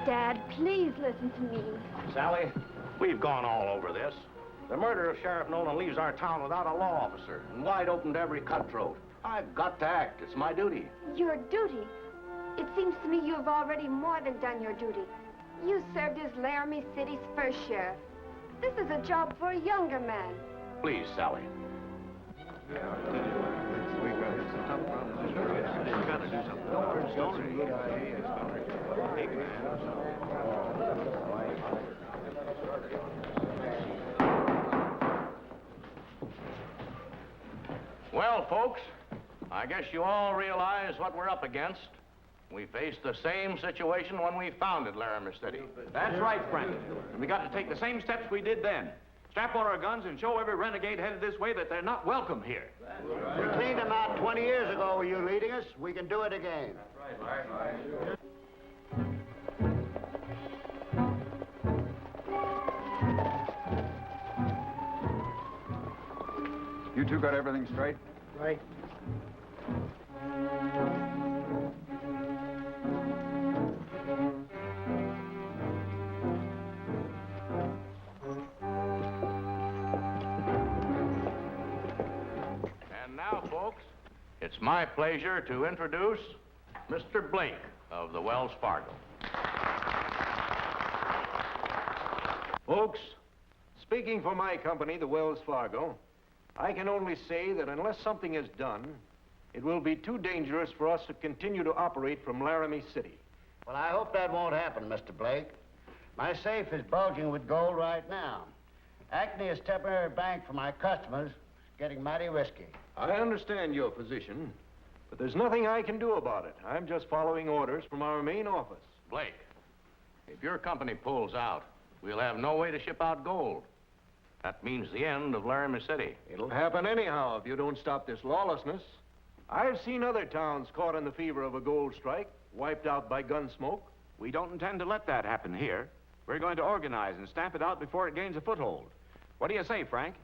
Dad, please listen to me. Sally, we've gone all over this. The murder of Sheriff Nolan leaves our town without a law officer and wide open to every cutthroat. I've got to act. It's my duty. Your duty? It seems to me you have already more than done your duty. You served as Laramie City's first sheriff. This is a job for a younger man. Please, Sally. Well, folks, I guess you all realize what we're up against. We faced the same situation when we founded Laramie City. That's right, Frank. And we got to take the same steps we did then. Strap on our guns and show every renegade headed this way that they're not welcome here. We cleaned them out 20 years ago with you leading us. We can do it again. You two got everything straight? Right. And now, folks, it's my pleasure to introduce Mr. Blake of the Wells Fargo. Folks, speaking for my company, the Wells Fargo, I can only say that unless something is done, it will be too dangerous for us to continue to operate from Laramie City. Well, I hope that won't happen, Mr. Blake. My safe is bulging with gold right now. Acting as temporary bank for my customers is getting mighty risky. I understand your position, but there's nothing I can do about it. I'm just following orders from our main office. Blake, if your company pulls out, we'll have no way to ship out gold. That means the end of Laramie City. It'll happen anyhow if you don't stop this lawlessness. I've seen other towns caught in the fever of a gold strike, wiped out by gun smoke. We don't intend to let that happen here. We're going to organize and stamp it out before it gains a foothold. What do you say, Frank?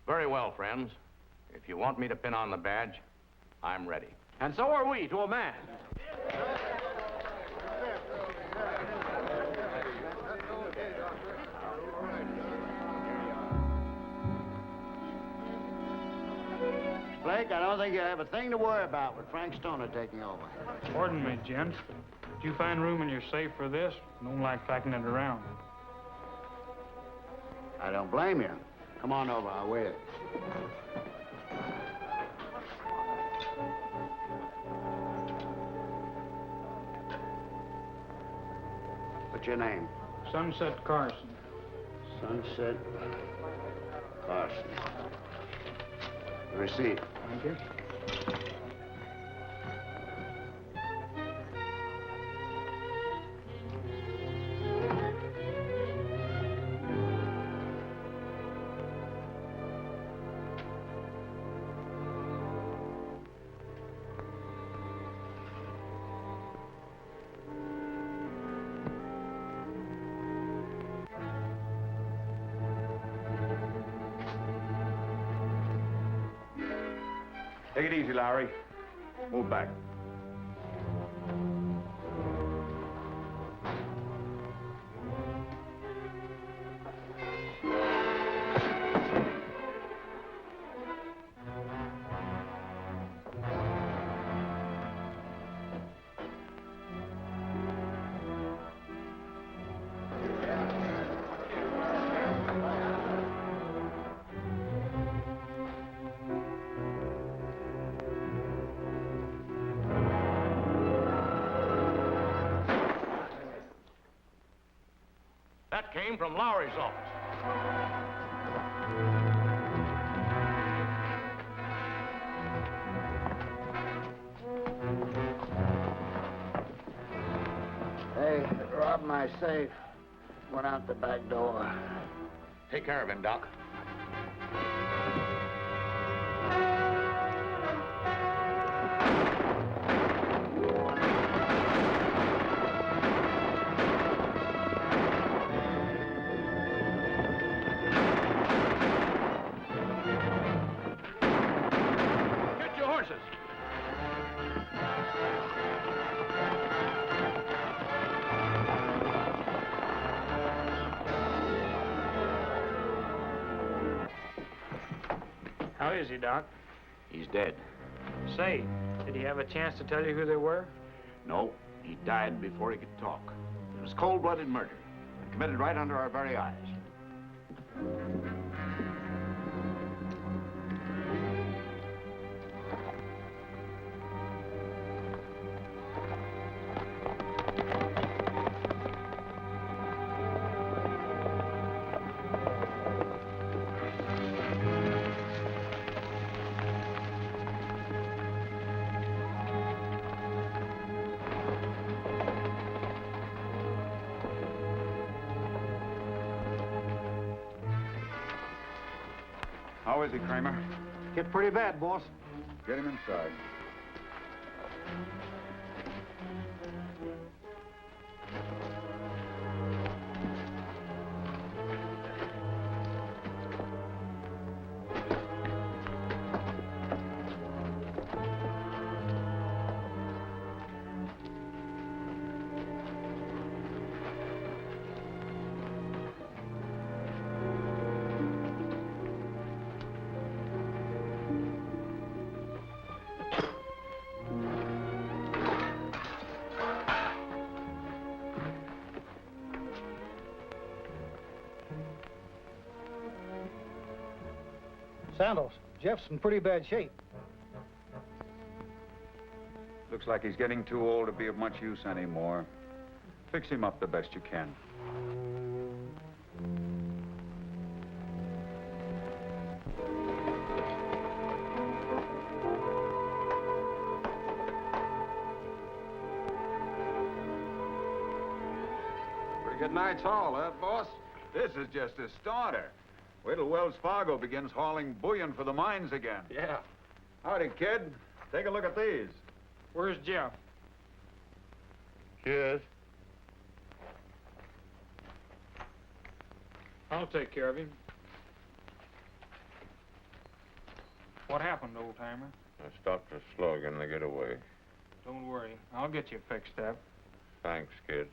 Very well, friends. If you want me to pin on the badge, I'm ready. And so are we, to a man. Blake, I don't think you have a thing to worry about with Frank Stoner taking over. Pardon me, gents. Did you find room in your safe for this? Don't like packing it around. I don't blame you. Come on over, I'll wait. What's your name? Sunset Carson. Sunset Carson. Receipt. Thank you. Take it easy, Larry. Move back. That came from Lowry's office. Hey, robbed my safe. Went out the back door. Take care of him, Doc. Get your horses. How is he, Doc? He's dead. Say, did he have a chance to tell you who they were? No, he died before he could talk. It was cold-blooded murder, and committed right under our very eyes. How is he, Kramer? Get pretty bad, boss. Get him inside. Santos, Jeff's in pretty bad shape. Looks like he's getting too old to be of much use anymore. Fix him up the best you can. Pretty good night's haul, huh, boss? This is just a starter. Wait till Wells Fargo begins hauling bullion for the mines again. Yeah. Howdy, kid. Take a look at these. Where's Jeff? Yes. I'll take care of him. What happened, old-timer? I stopped a slug in the getaway. Don't worry. I'll get you fixed up. Thanks, kid.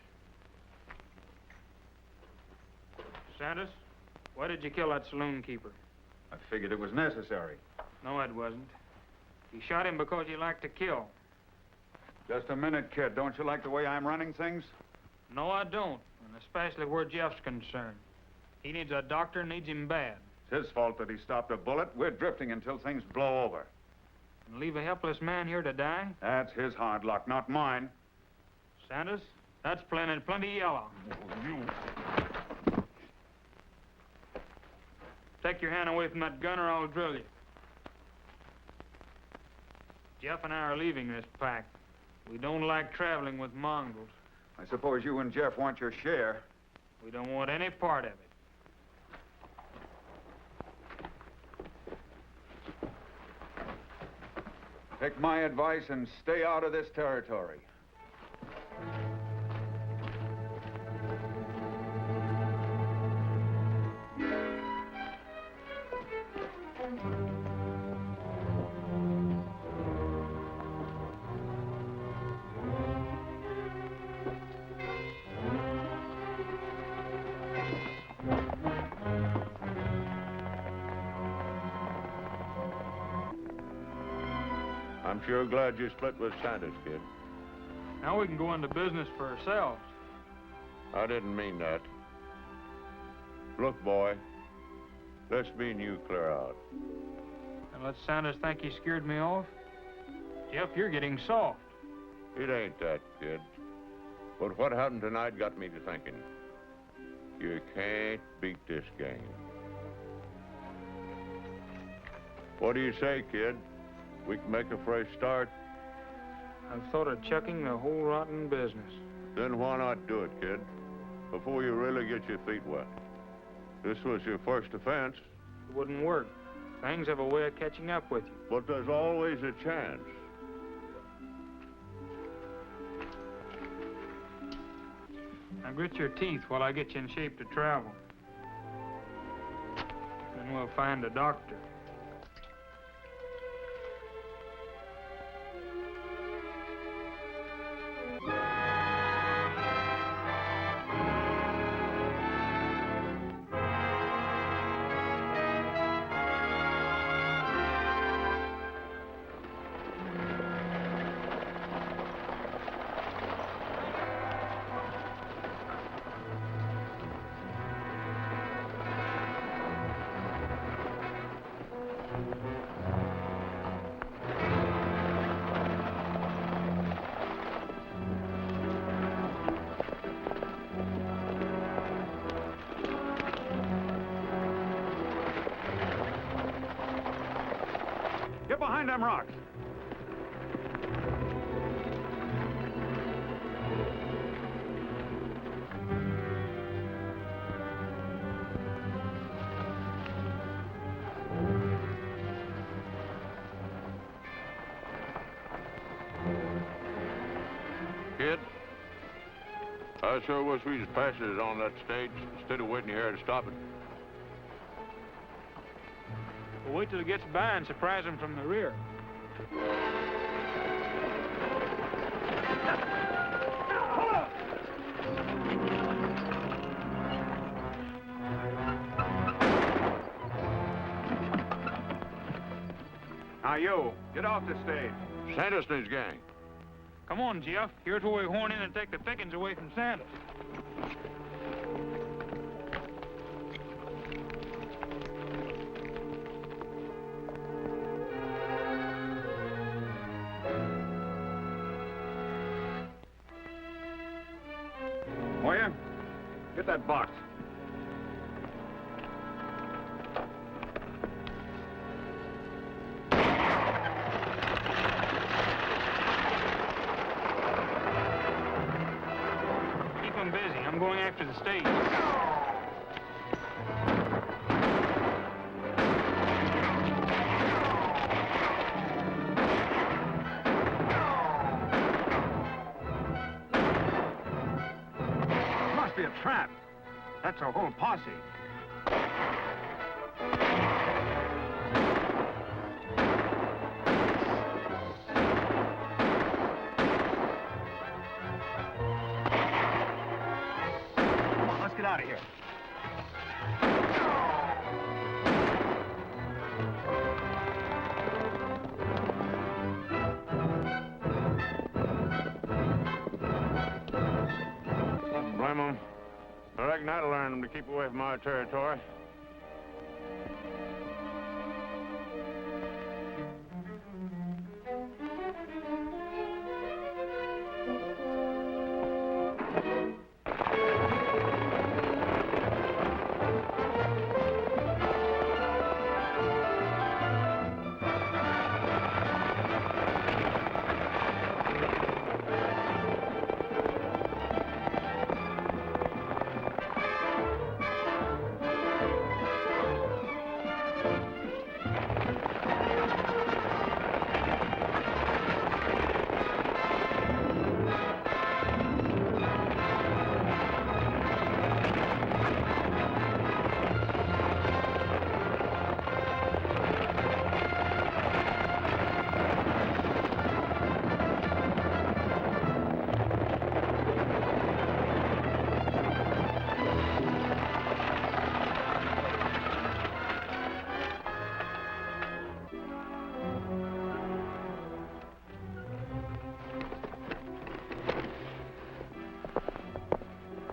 Santos, why did you kill that saloon keeper? I figured it was necessary. No, it wasn't. You shot him because you like to kill. Just a minute, kid. Don't you like the way I'm running things? No, I don't, and especially where Jeff's concerned. He needs a doctor, needs him bad. It's his fault that he stopped a bullet. We're drifting until things blow over. And leave a helpless man here to die? That's his hard luck, not mine. Santos, that's plenty yellow. Take your hand away from that gun or I'll drill you. Jeff and I are leaving this pack. We don't like traveling with mongrels. I suppose you and Jeff want your share. We don't want any part of it. Take my advice and stay out of this territory. I'm sure glad you split with Santos, kid. Now we can go into business for ourselves. I didn't mean that. Look, boy, let's me and you clear out. And let Santos think he scared me off. Jeff, you're getting soft. It ain't that, kid. But what happened tonight got me to thinking. You can't beat this game. What do you say, kid? We can make a fresh start? I've thought of chucking the whole rotten business. Then why not do it, kid? Before you really get your feet wet. This was your first offense. It wouldn't work. Things have a way of catching up with you. But there's always a chance. Now grit your teeth while I get you in shape to travel. Then we'll find a doctor. behind them rocks. Kid, I sure wish we just passed it on that stage instead of waiting here to stop it. We'll wait till it gets by and surprise him from the rear. Now, you, get off the stage. Santos and his gang. Come on, Jeff. Here's where we horn in and take the pickings away from Santos. Moya, get that box. Keep him busy. I'm going after the stage. Must be a trap. That's a whole posse. Come on, let's get out of here. Blame them. I reckon that'll learn them to keep away from my territory.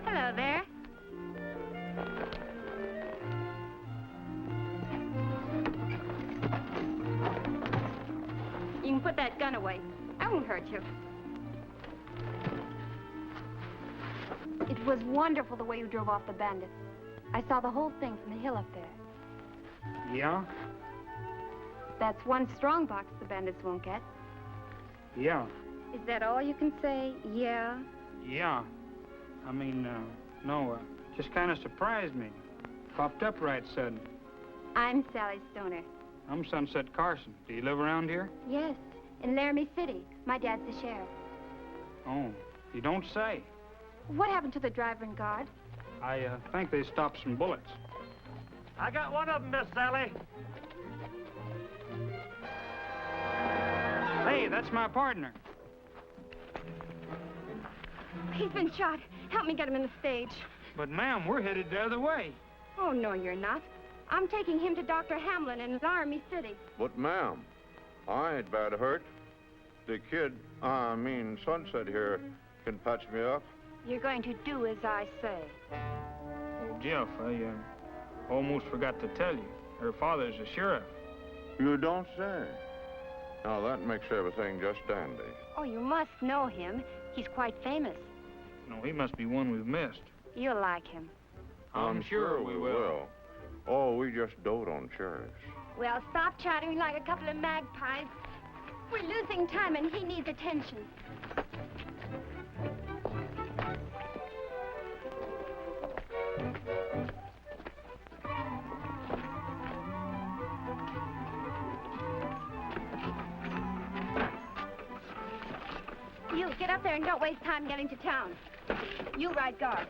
Hello there. You can put that gun away. I won't hurt you. It was wonderful the way you drove off the bandits. I saw the whole thing from the hill up there. Yeah? That's one strong box the bandits won't get. Yeah. Is that all you can say? Yeah? Yeah. I mean, no, just kind of surprised me. Popped up right sudden. I'm Sally Stoner. I'm Sunset Carson. Do you live around here? Yes, in Laramie City. My dad's the sheriff. Oh, you don't say. What happened to the driver and guard? I think they stopped some bullets. I got one of them, Miss Sally. Hey, that's my partner. He's been shot. Help me get him in the stage. But, ma'am, we're headed the other way. Oh, no, you're not. I'm taking him to Dr. Hamlin in Laramie City. But, ma'am, I ain't bad hurt. The kid, Sunset here, can patch me up. You're going to do as I say. Oh, Jeff, I almost forgot to tell you. Her father's a sheriff. You don't say. Now, that makes everything just dandy. Oh, you must know him. He's quite famous. No, he must be one we've missed. You'll like him. I'm sure we will. Oh, we just dote on sheriffs. Well, stop chattering like a couple of magpies. We're losing time and he needs attention. You, get up there and don't waste time getting to town. You ride guard.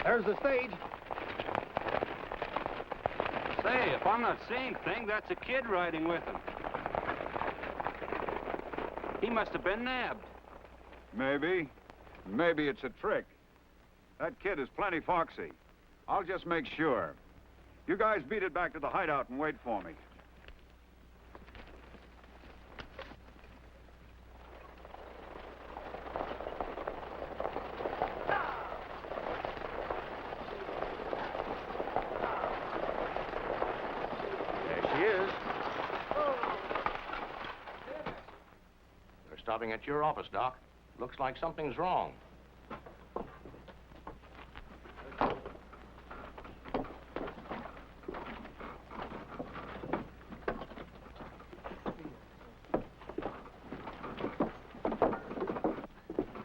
There's the stage. Say, if I'm not seeing things, that's a kid riding with him. He must have been nabbed. Maybe. Maybe it's a trick. That kid is plenty foxy. I'll just make sure. You guys beat it back to the hideout and wait for me. Stopping at your office, Doc. Looks like something's wrong.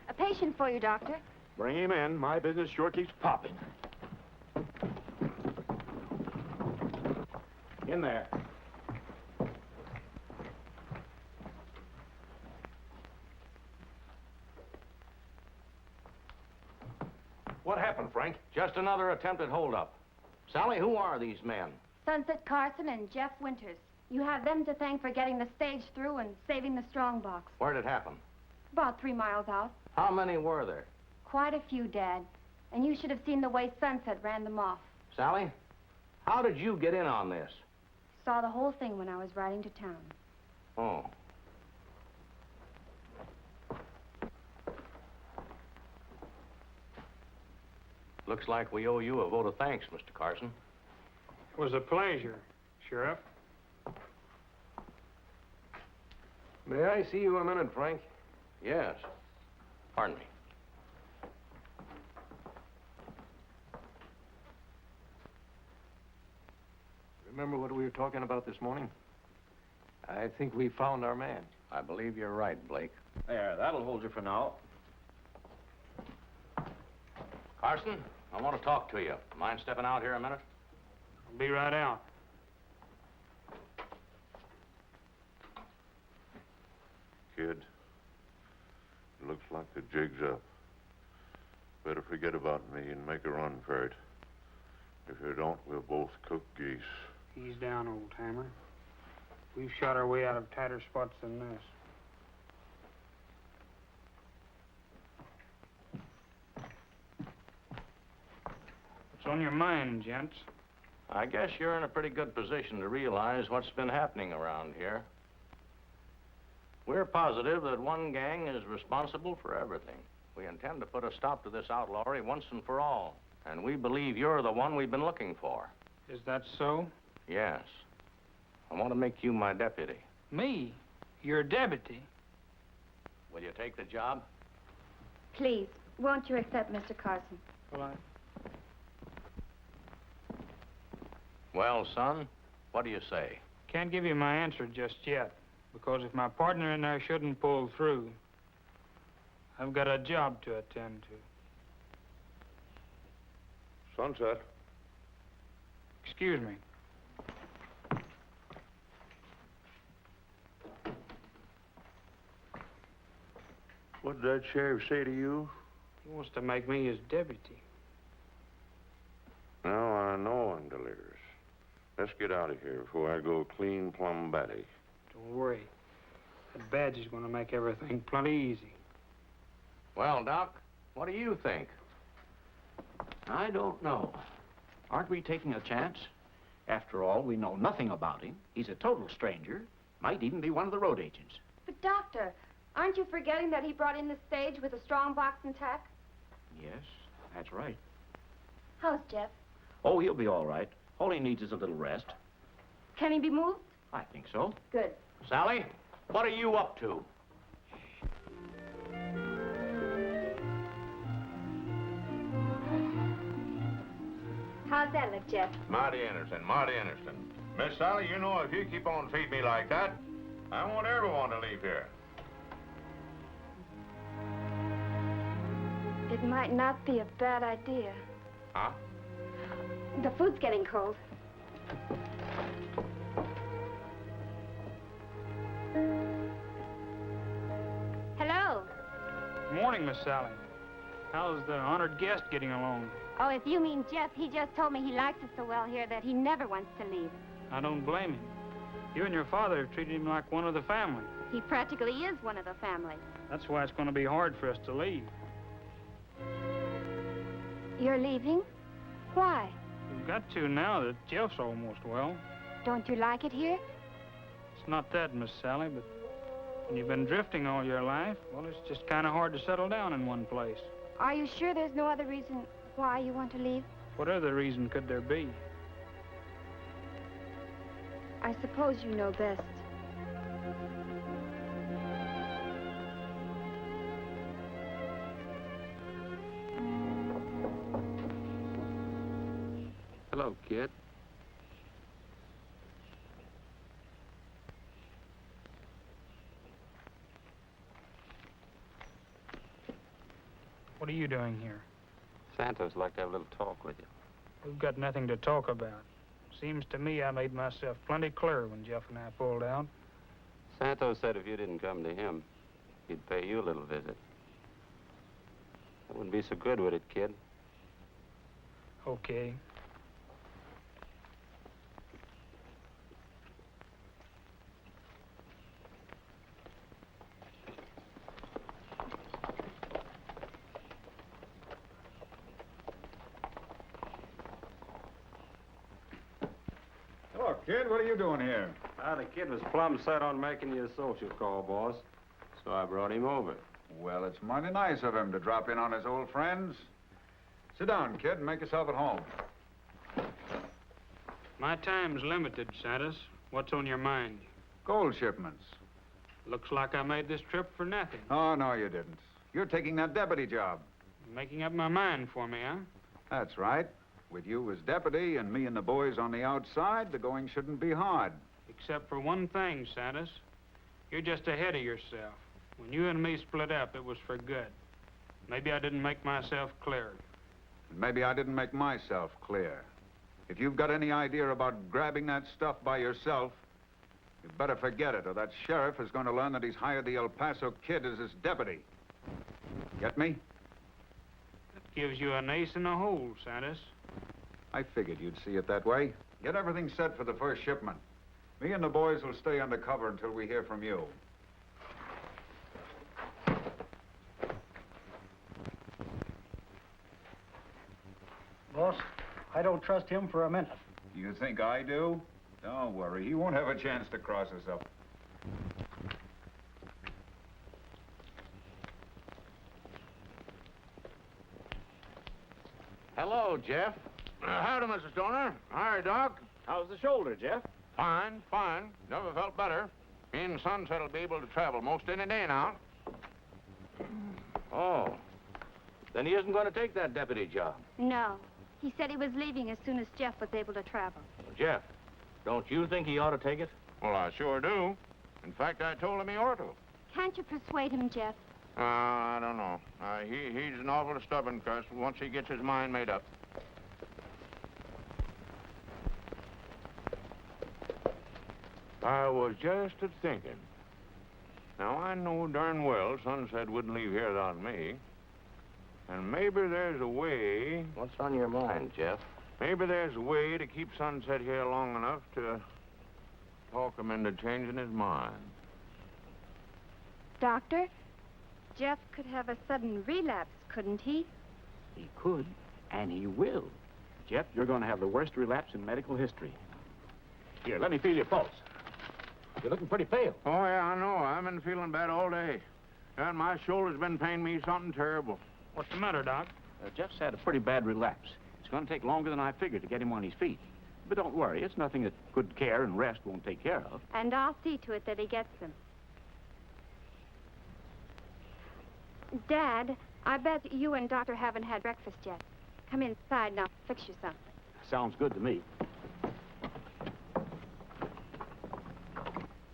A patient for you, Doctor. Bring him in. My business sure keeps popping. In there. What happened, Frank? Just another attempted holdup. Sally, who are these men? Sunset Carson and Jeff Winters. You have them to thank for getting the stage through and saving the strongbox. Where'd it happen? About 3 miles out. How many were there? Quite a few, Dad. And you should have seen the way Sunset ran them off. Sally, how did you get in on this? Saw the whole thing when I was riding to town. Oh. Looks like we owe you a vote of thanks, Mr. Carson. It was a pleasure, Sheriff. May I see you a minute, Frank? Yes. Pardon me. Remember what we were talking about this morning? I think we found our man. I believe you're right, Blake. There, that'll hold you for now. Carson, I want to talk to you. Mind stepping out here a minute? I'll be right out. Kid, it looks like the jig's up. Better forget about me and make a run for it. If you don't, we'll both cook geese. Ease down, old timer. We've shot our way out of tighter spots than this. What's on your mind, gents? I guess you're in a pretty good position to realize what's been happening around here. We're positive that one gang is responsible for everything. We intend to put a stop to this outlawry once and for all. And we believe you're the one we've been looking for. Is that so? Yes. I want to make you my deputy. Me? Your deputy? Will you take the job? Please, won't you accept Mr. Carson? Well, Well, son, what do you say? can't give you my answer just yet, because if my partner and I shouldn't pull through, I've got a job to attend to. Sunset. Excuse me. What did that sheriff say to you? He wants to make me his deputy. Now I know I'm delirious. Let's get out of here before I go clean plumb batty. Don't worry. That badge is going to make everything plenty easy. Well, Doc, what do you think? I don't know. Aren't we taking a chance? After all, we know nothing about him. He's a total stranger. Might even be one of the road agents. But, Doctor, aren't you forgetting that he brought in the stage with a strong box and tack? Yes, that's right. How's Jeff? Oh, he'll be all right. All he needs is a little rest. Can he be moved? I think so. Good. Sally, what are you up to? How's that look, Jeff? Mighty interesting, mighty interesting. Miss Sally, you know if you keep on feeding me like that, I won't ever want to leave here. It might not be a bad idea. Huh? The food's getting cold. Hello. Morning, Miss Sally. How's the honored guest getting along? Oh, if you mean Jeff, he just told me he likes it so well here that he never wants to leave. I don't blame him. You and your father have treated him like one of the family. He practically is one of the family. That's why it's going to be hard for us to leave. You're leaving? Why? We've got to now that Jeff's almost well. Don't you like it here? It's not that, Miss Sally, but when you've been drifting all your life, well, it's just kind of hard to settle down in one place. Are you sure there's no other reason why you want to leave? What other reason could there be? I suppose you know best. Hello, kid. What are you doing here? Santos would like to have a little talk with you. We've got nothing to talk about. Seems to me I made myself plenty clear when Jeff and I pulled out. Santos said if you didn't come to him, he'd pay you a little visit. That wouldn't be so good, would it, kid? Okay. Hello, kid. What are you doing here? The kid was plumb set on making you a social call, boss. So I brought him over. Well, it's mighty nice of him to drop in on his old friends. Sit down, kid, and make yourself at home. My time's limited, Santos. What's on your mind? Gold shipments. Looks like I made this trip for nothing. Oh, no, you didn't. You're taking that deputy job. Making up my mind for me, huh? That's right. With you as deputy and me and the boys on the outside, the going shouldn't be hard. Except for one thing, Santos. You're just ahead of yourself. When you and me split up, it was for good. Maybe I didn't make myself clear. And maybe I didn't make myself clear. If you've got any idea about grabbing that stuff by yourself, you'd better forget it, or that sheriff is going to learn that he's hired the El Paso kid as his deputy. Get me? That gives you an ace in the hole, Santos. I figured you'd see it that way. Get everything set for the first shipment. Me and the boys will stay undercover until we hear from you. Boss, I don't trust him for a minute. You think I do? Don't worry, he won't have a chance to cross us up. Hello, Jeff. Howdy, Mrs. Stoner. Hi, Doc. How's the shoulder, Jeff? Fine, fine. Never felt better. Me and Sunset will be able to travel most any day now. Oh. Then he isn't going to take that deputy job. No. He said he was leaving as soon as Jeff was able to travel. Jeff, don't you think he ought to take it? Well, I sure do. In fact, I told him he ought to. Can't you persuade him, Jeff? I don't know. He's an awful stubborn cuss once he gets his mind made up. I was just a-thinking. Now, I know darn well Sunset wouldn't leave here without me. And maybe there's a way... What's on your mind, Jeff? Maybe there's a way to keep Sunset here long enough to talk him into changing his mind. Doctor, Jeff could have a sudden relapse, couldn't he? He could, and he will. Jeff, you're going to have the worst relapse in medical history. Here, let me feel your pulse. You're looking pretty pale. Oh, yeah, I know. I've been feeling bad all day. And my shoulder's been paining me something terrible. What's the matter, Doc? Jeff's had a pretty bad relapse. It's going to take longer than I figured to get him on his feet. But don't worry, it's nothing that good care and rest won't take care of. And I'll see to it that he gets them. Dad, I bet you and Doctor haven't had breakfast yet. Come inside and I'll fix you something. Sounds good to me.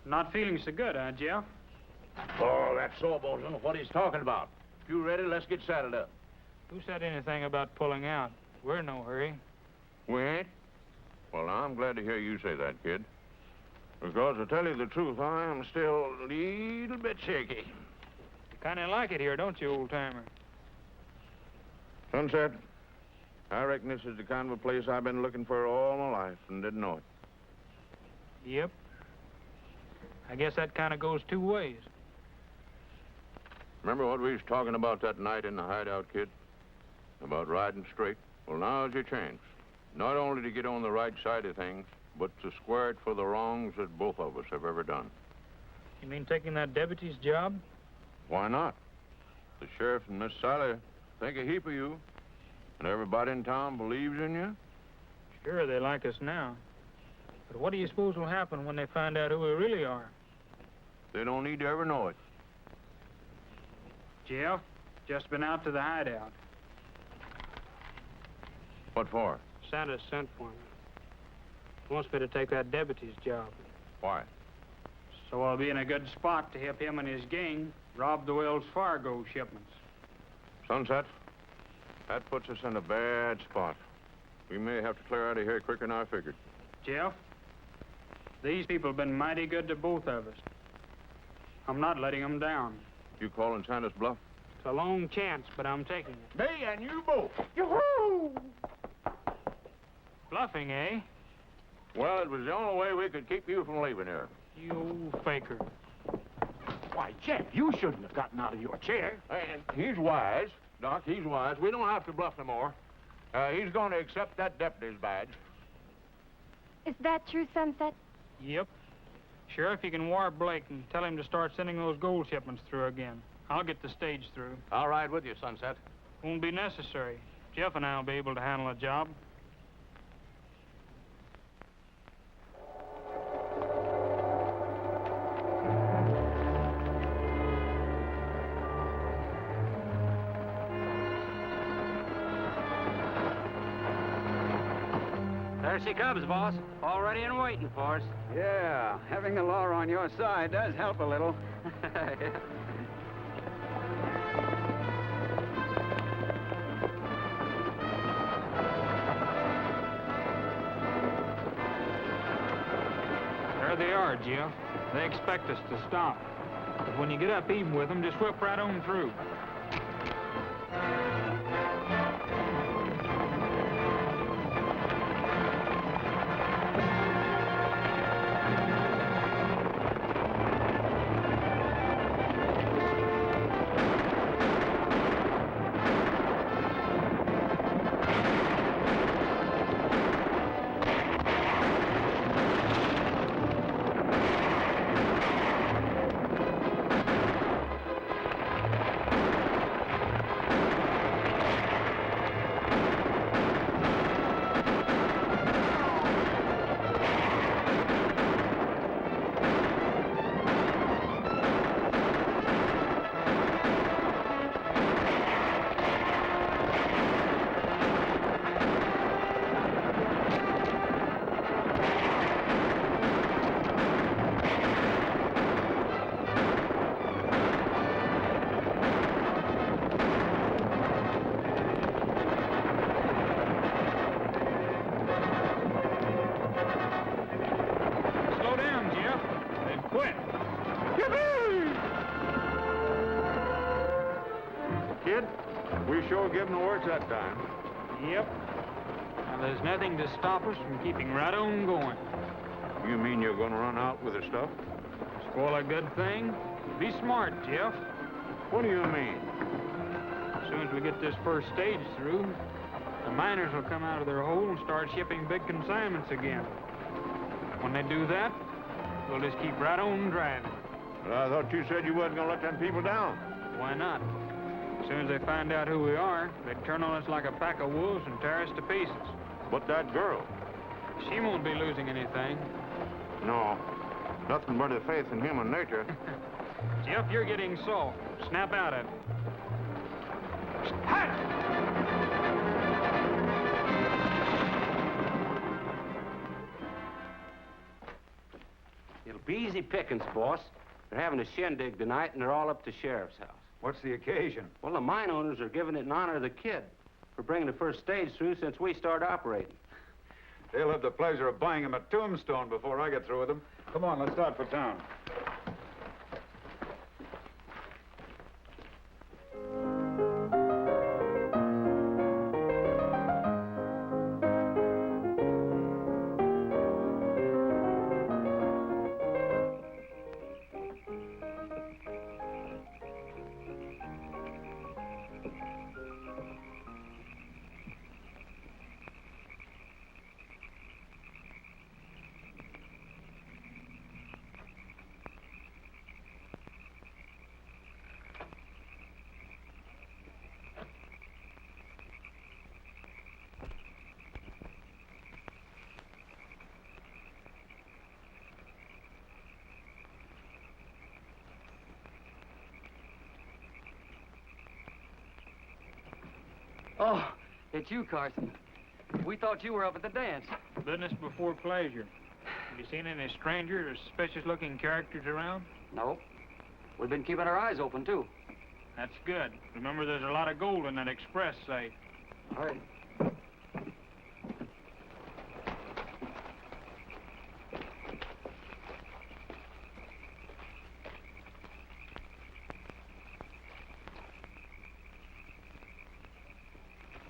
Not feeling so good, huh, Jeff? Oh, that's so, Bosun. What he's talking about. If you're ready, let's get saddled up. Who said anything about pulling out? We're in no hurry. We ain't? Well, now, I'm glad to hear you say that, kid. Because to tell you the truth, I am still a little bit shaky. You kind of like it here, don't you, old-timer? Sunset, I reckon this is the kind of a place I've been looking for all my life and didn't know it. Yep. I guess that kind of goes two ways. Remember what we was talking about that night in the hideout, kid? About riding straight? Well, now's your chance. Not only to get on the right side of things, but to square it for the wrongs that both of us have ever done. You mean taking that deputy's job? Why not? The sheriff and Miss Sally think a heap of you, and everybody in town believes in you. Sure, they like us now. But what do you suppose will happen when they find out who we really are? They don't need to ever know it. Jeff, just been out to the hideout. What for? Santa sent for me. Wants me to take that deputy's job. Why? So I'll be in a good spot to help him and his gang rob the Wells Fargo shipments. Sunset, that puts us in a bad spot. We may have to clear out of here quicker than I figured. Jeff, these people have been mighty good to both of us. I'm not letting them down. You calling Santa's bluff? It's a long chance, but I'm taking it. Me and you both. Yoo-hoo! Bluffing, eh? Well, it was the only way we could keep you from leaving here. You old faker. Why, Jeff, you shouldn't have gotten out of your chair. And he's wise, Doc, he's wise. We don't have to bluff no more. He's going to accept that deputy's badge. Is that true, Sunset? Yep. Sheriff, you can wire Blake and tell him to start sending those gold shipments through again. I'll get the stage through. I'll ride with you, Sunset. Won't be necessary. Jeff and I'll be able to handle the job. There she comes, boss. All ready and waiting for us. Yeah, having the law on your side does help a little. There they are, Jeff. They expect us to stop. But when you get up even with them, just whip right on through. Give him the works that time. Yep. Now, there's nothing to stop us from keeping right on going. You mean you're going to run out with the stuff? Spoil a good thing? Be smart, Jeff. What do you mean? As soon as we get this first stage through, the miners will come out of their hole and start shipping big consignments again. When they do that, we'll just keep right on driving. But I thought you said you wasn't gonna let them people down. Why not? As soon as they find out who we are, they turn on us like a pack of wolves and tear us to pieces. But that girl. She won't be losing anything. No, nothing but a faith in human nature. Jeff, you're getting soft. Snap out of it. It'll be easy pickings, boss. They're having a shindig tonight, and they're all up to Sheriff's house. What's the occasion? Well, the mine owners are giving it in honor of the kid for bringing the first stage through since we started operating. They'll have the pleasure of buying him a tombstone before I get through with them. Come on, let's start for town. Oh, it's you, Carson. We thought you were up at the dance. Business before pleasure. Have you seen any strangers or suspicious-looking characters around? Nope. We've been keeping our eyes open, too. That's good. Remember, there's a lot of gold in that express safe. All right.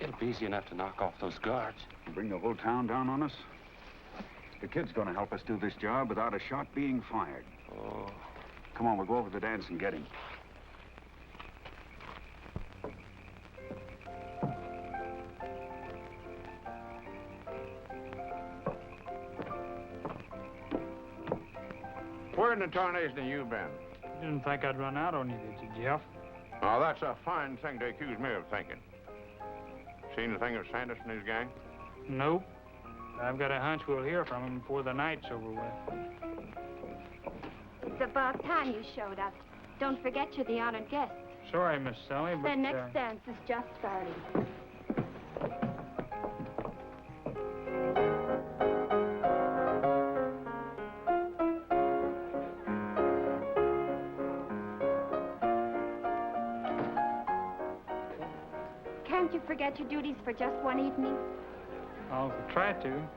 It'll be easy enough to knock off those guards. Bring the whole town down on us? The kid's gonna help us do this job without a shot being fired. Oh. Come on, we'll go over to the dance and get him. Where in the tarnation have you been? Didn't think I'd run out on you, did you, Jeff? Oh, that's a fine thing to accuse me of thinking. Seen anything of Sanders and his gang? Nope. I've got a hunch we'll hear from him before the night's over with. It's about time you showed up. Don't forget you're the honored guest. Sorry, Miss Sally, but... The next dance is just starting. Can't you forget your duties for just one evening? I'll try to.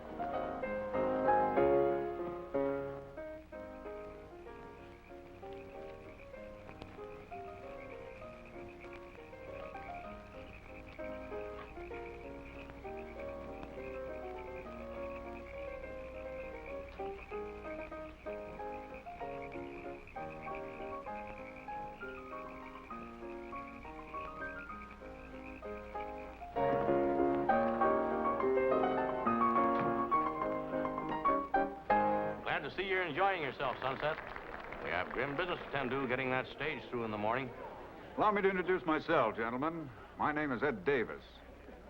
Glad to see you're enjoying yourself, Sunset. We have grim business to tend to getting that stage through in the morning. Allow me to introduce myself, gentlemen. My name is Ed Davis.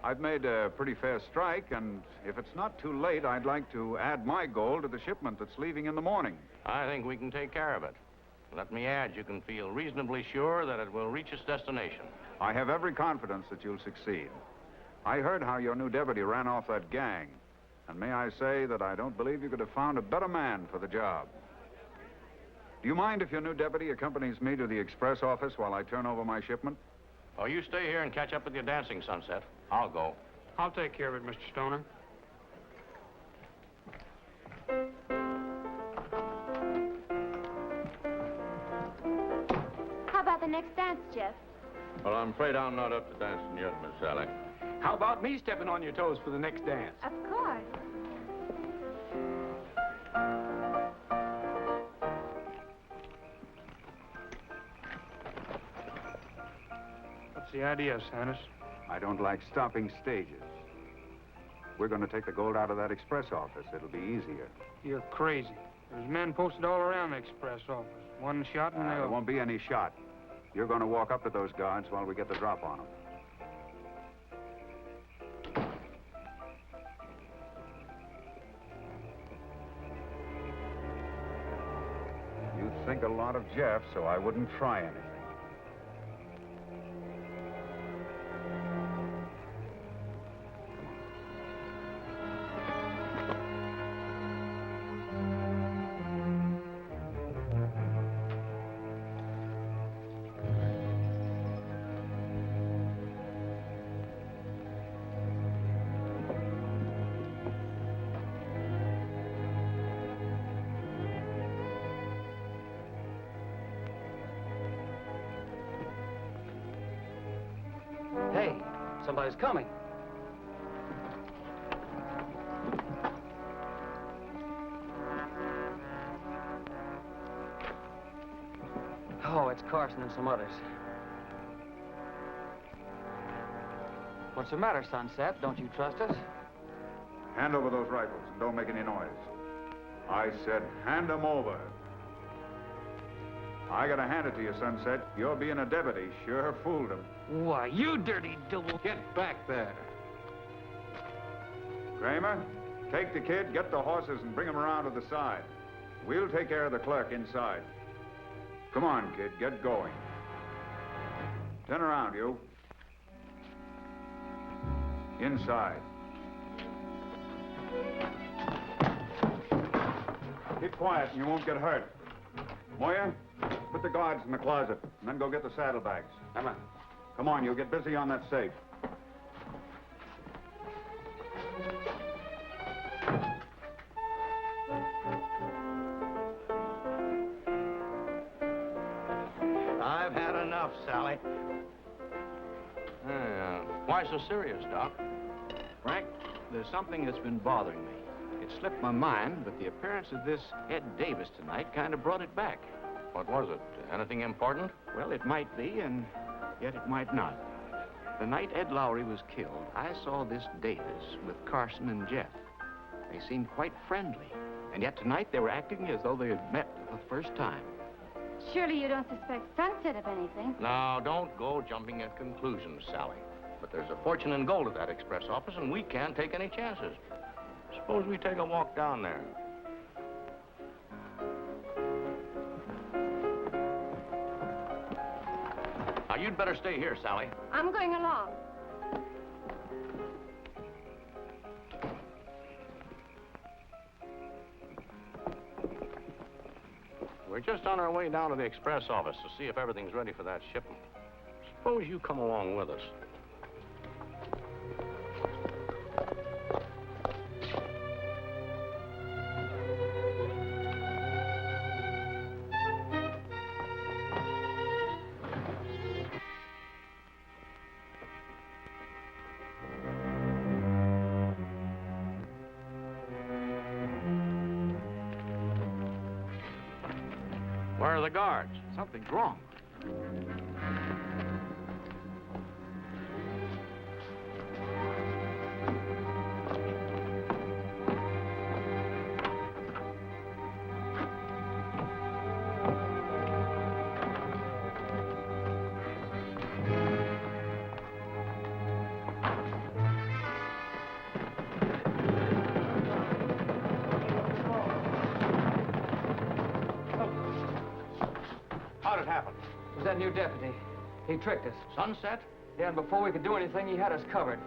I've made a pretty fair strike, and if it's not too late, I'd like to add my gold to the shipment that's leaving in the morning. I think we can take care of it. Let me add, you can feel reasonably sure that it will reach its destination. I have every confidence that you'll succeed. I heard how your new deputy ran off that gang, and may I say that I don't believe you could have found a better man for the job. Do you mind if your new deputy accompanies me to the express office while I turn over my shipment? Oh, you stay here and catch up with your dancing, Sunset. I'll go. I'll take care of it, Mr. Stoner. How about the next dance, Jeff? Well, I'm afraid I'm not up to dancing yet, Miss Sally. How about me stepping on your toes for the next dance? Of course. What's the idea, Sanders? I don't like stopping stages. We're going to take the gold out of that express office. It'll be easier. You're crazy. There's men posted all around the express office. One shot and There they'll... won't be any shot. You're going to walk up to those guards while we get the drop on them. You think a lot of Jeff, so I wouldn't try anything. Hey, somebody's coming. Oh, it's Carson and some others. What's the matter, Sunset? Don't you trust us? Hand over those rifles and don't make any noise. I said hand them over. I gotta hand it to you, Sunset. Your being a deputy sure fooled him. Why, you dirty double... Get back there. Kramer, take the kid, get the horses, and bring them around to the side. We'll take care of the clerk inside. Come on, kid, get going. Turn around, you. Inside. Keep quiet and you won't get hurt. Moya, put the guards in the closet, and then go get the saddlebags. Come on. Come on, you get busy on that safe. I've had enough, Sally. Why so serious, Doc? Frank, there's something that's been bothering me. It slipped my mind, but the appearance of this Ed Davis tonight kind of brought it back. What was it? Anything important? Well, it might be, and yet it might not. The night Ed Lowry was killed, I saw this Davis with Carson and Jeff. They seemed quite friendly, and yet tonight they were acting as though they had met for the first time. Surely you don't suspect Sunset of anything. Now, don't go jumping at conclusions, Sally. But there's a fortune in gold at that express office, and we can't take any chances. Suppose we take a walk down there. Now, you'd better stay here, Sally. I'm going along. We're just on our way down to the express office to see if everything's ready for that shipment. Suppose you come along with us. Where are the guards? Something's wrong. How'd it happen? It was that new deputy. He tricked us. Sunset? Yeah, and before we could do anything, he had us covered.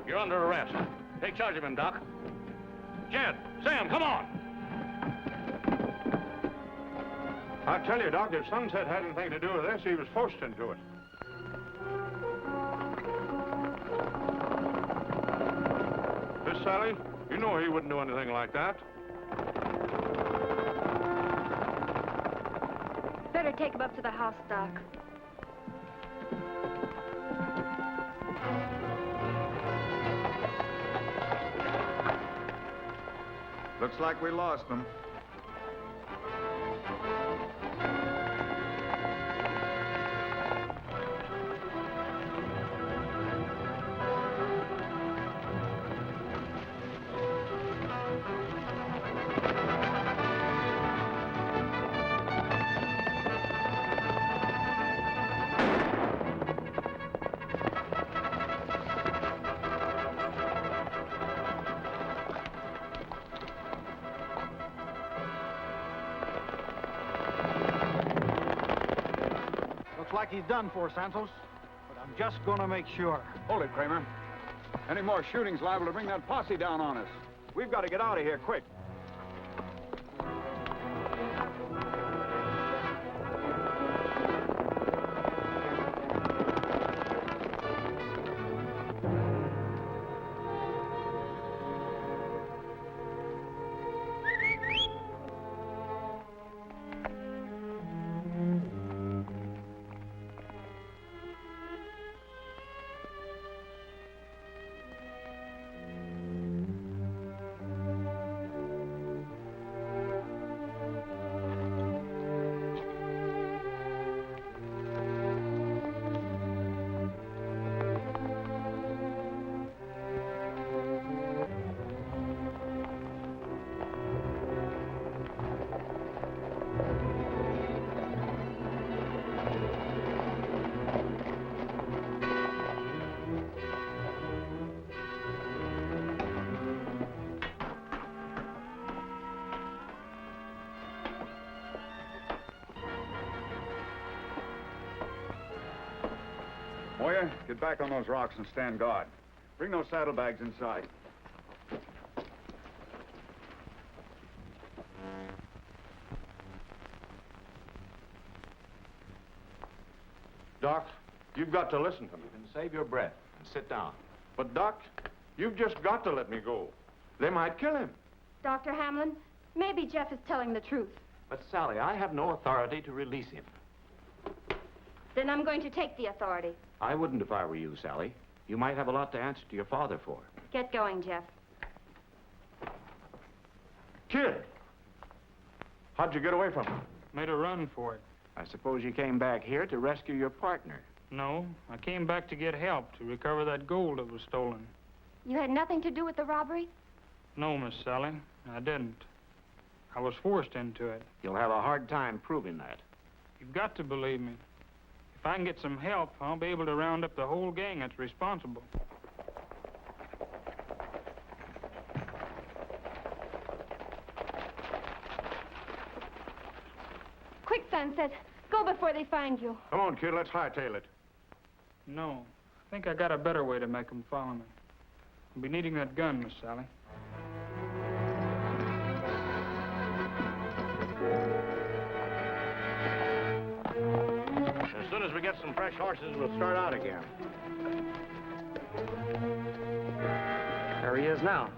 You're under arrest. Take charge of him, Doc. Jed, Sam, come on! I tell you, Doc, if Sunset had anything to do with this, he was forced into it. Miss Sally, you know he wouldn't do anything like that. Better take him up to the house, Doc. Looks like we lost them. Looks like he's done for, Santos. But I'm just gonna make sure. Hold it, Kramer. Any more shooting's liable to bring that posse down on us. We've got to get out of here quick. Moya, get back on those rocks and stand guard. Bring those saddlebags inside. Doc, you've got to listen to me. And save your breath and sit down. But, Doc, you've just got to let me go. They might kill him. Dr. Hamlin, maybe Jeff is telling the truth. But, Sally, I have no authority to release him. Then I'm going to take the authority. I wouldn't if I were you, Sally. You might have a lot to answer to your father for. Get going, Jeff. Kid! How'd you get away from him? Made a run for it. I suppose you came back here to rescue your partner. No, I came back to get help to recover that gold that was stolen. You had nothing to do with the robbery? No, Miss Sally, I didn't. I was forced into it. You'll have a hard time proving that. You've got to believe me. If I can get some help, I'll be able to round up the whole gang that's responsible. Quick, Sunset. Go before they find you. Come on, kid, let's hightail it. No, I think I got a better way to make them follow me. I'll be needing that gun, Miss Sally. As soon as we get some fresh horses, we'll start out again. There he is now.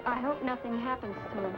I hope nothing happens to him.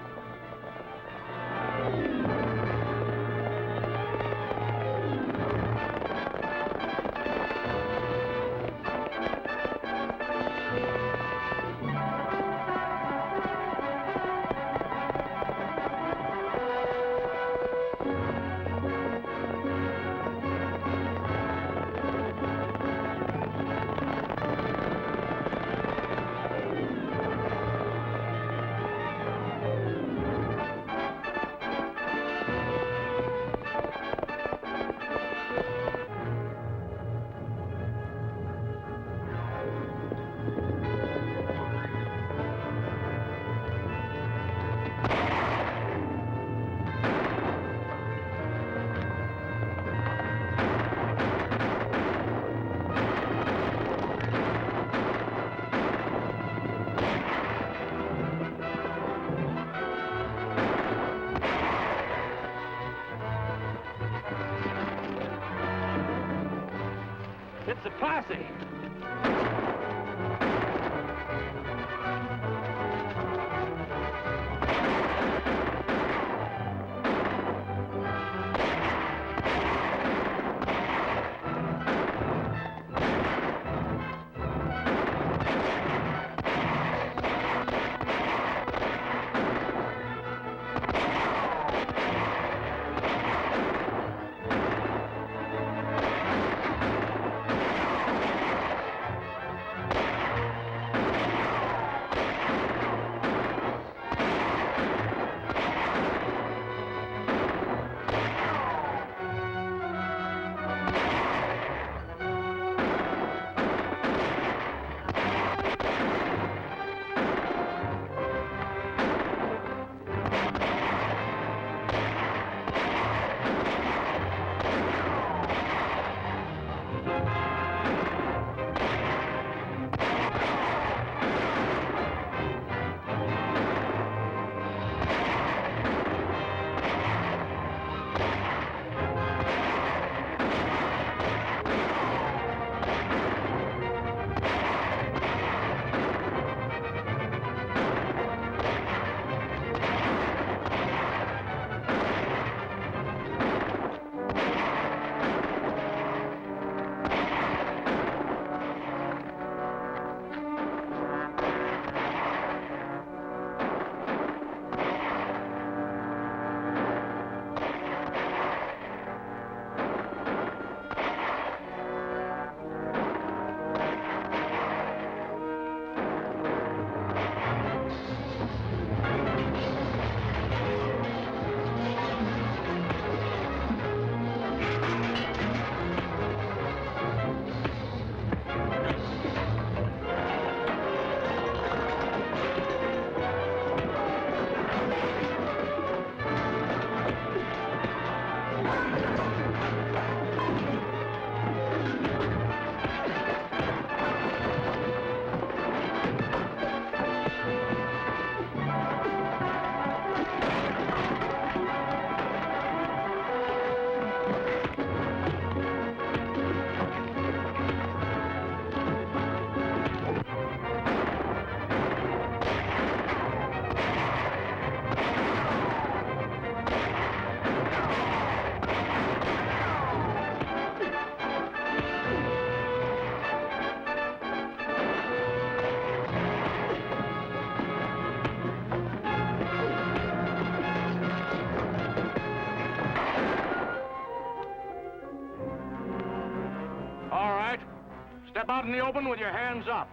It's a posse. Step out in the open with your hands up.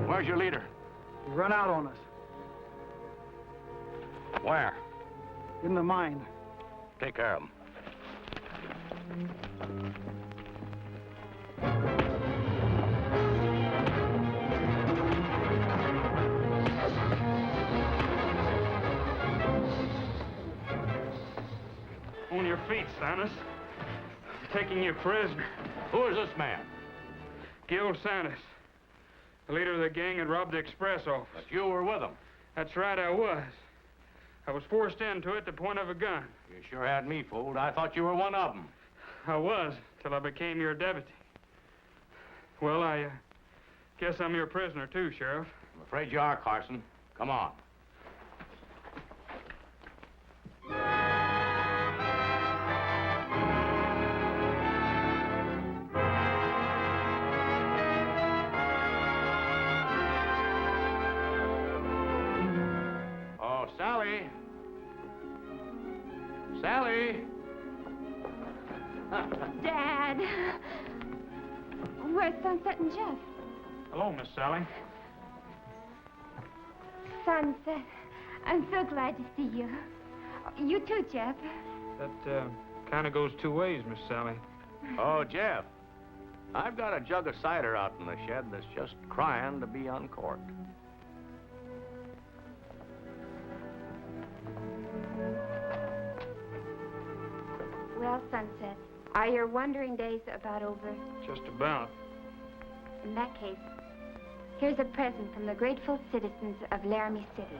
Where's your leader? He run out on us. Where? In the mine. Take care of him. On your feet, Santos. I'm taking you prisoner. Who is this man? Gil Santos. The leader of the gang had robbed the express office. But you were with him. That's right, I was. I was forced into it at the point of a gun. You sure had me fooled. I thought you were one of them. I was, till I became your deputy. Well, I guess I'm your prisoner too, Sheriff. I'm afraid you are, Carson. Come on. Oh, Sally. Sally. Dad. Where's Sunset and Jeff? Hello, Miss Sally. Sunset, I'm so glad to see you. You too, Jeff. That kind of goes two ways, Miss Sally. Oh, Jeff. I've got a jug of cider out in the shed that's just crying to be uncorked. Well, Sunset, are your wandering days about over? Just about. In that case, here's a present from the grateful citizens of Laramie City.